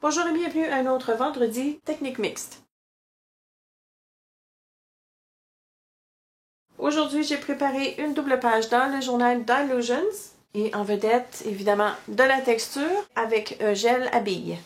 Bonjour et bienvenue à un autre vendredi Technique Mixte. Aujourd'hui, j'ai préparé une double page dans le journal Dylusions et en vedette, évidemment, de la texture avec gel à billes.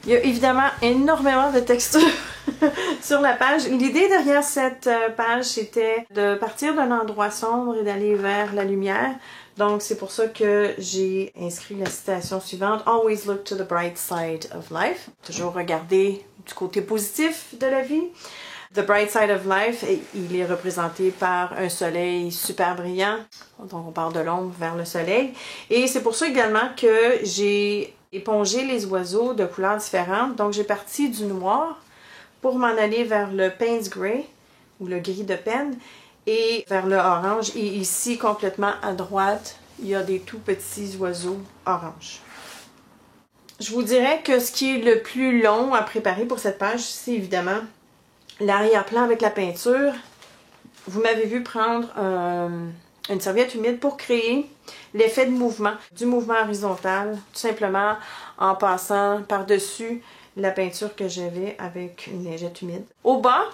Il y a évidemment énormément de textures sur la page. L'idée derrière cette page, c'était de partir d'un endroit sombre et d'aller vers la lumière. Donc, c'est pour ça que j'ai inscrit la citation suivante. Always look to the bright side of life. Toujours regarder du côté positif de la vie. The bright side of life, il est représenté par un soleil super brillant. Donc, on part de l'ombre vers le soleil. Et c'est pour ça également que j'ai épongé les oiseaux de couleurs différentes. Donc, j'ai parti du noir pour m'en aller vers le Payne's Gray, ou le gris de peine, et vers le orange. Et ici, complètement à droite, il y a des tout petits oiseaux orange. Je vous dirais que ce qui est le plus long à préparer pour cette page, c'est évidemment l'arrière-plan avec la peinture. Vous m'avez vu prendre une serviette humide pour créer l'effet de mouvement, du mouvement horizontal, tout simplement en passant par-dessus la peinture que j'avais avec une lingette humide. Au bas,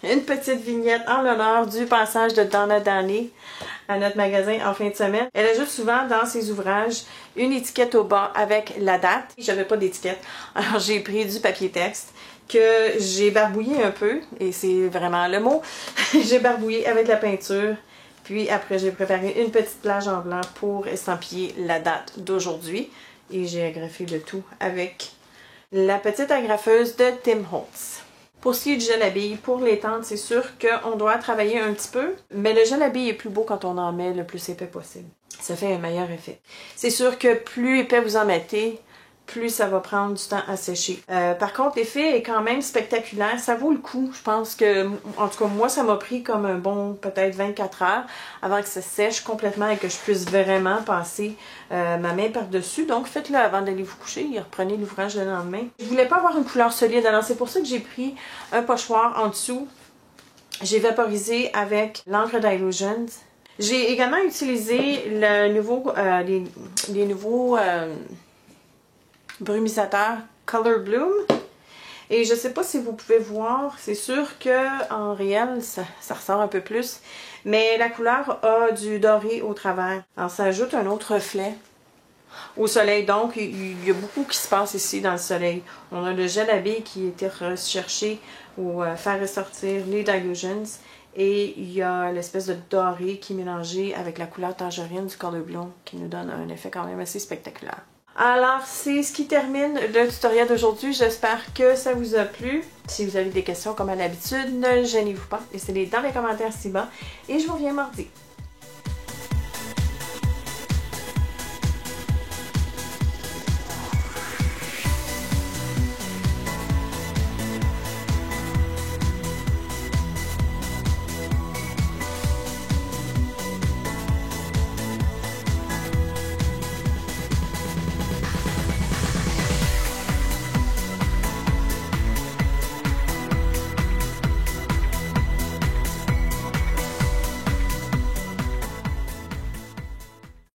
une petite vignette en l'honneur du passage de Donna Downey à notre magasin en fin de semaine. Elle ajoute souvent dans ses ouvrages une étiquette au bas avec la date. J'avais pas d'étiquette, alors j'ai pris du papier texte que j'ai barbouillé un peu, et c'est vraiment le mot. J'ai barbouillé avec la peinture, puis après j'ai préparé une petite plage en blanc pour estampiller la date d'aujourd'hui, et j'ai agrafé le tout avec la petite agrafeuse de Tim Holtz. Pour ce qui est du gel à billes, pour les tentes, c'est sûr qu'on doit travailler un petit peu, mais le gel à billes est plus beau quand on en met le plus épais possible. Ça fait un meilleur effet. C'est sûr que plus épais vous en mettez, plus ça va prendre du temps à sécher. Par contre, l'effet est quand même spectaculaire. Ça vaut le coup. Je pense que, en tout cas, moi, ça m'a pris comme un bon, peut-être 24 heures avant que ça sèche complètement et que je puisse vraiment passer ma main par-dessus. Donc, faites-le avant d'aller vous coucher et reprenez l'ouvrage le lendemain. Je voulais pas avoir une couleur solide, alors c'est pour ça que j'ai pris un pochoir en dessous. J'ai vaporisé avec l'encre d'Illusions. J'ai également utilisé le nouveau, les nouveaux brumisateur Color Bloom. Et je sais pas si vous pouvez voir, c'est sûr que en réel, ça ressort un peu plus. Mais la couleur a du doré au travers. Alors ça ajoute un autre reflet au soleil. Donc, il y a beaucoup qui se passe ici dans le soleil. On a le gel à billes qui a été recherché ou faire ressortir les Dylusions. Et il y a l'espèce de doré qui est mélangé avec la couleur tangerine du Color Bloom qui nous donne un effet quand même assez spectaculaire. Alors, c'est ce qui termine le tutoriel d'aujourd'hui. J'espère que ça vous a plu. Si vous avez des questions comme à l'habitude, ne gênez-vous pas. Laissez-les dans les commentaires ci-bas. Et je vous reviens mardi.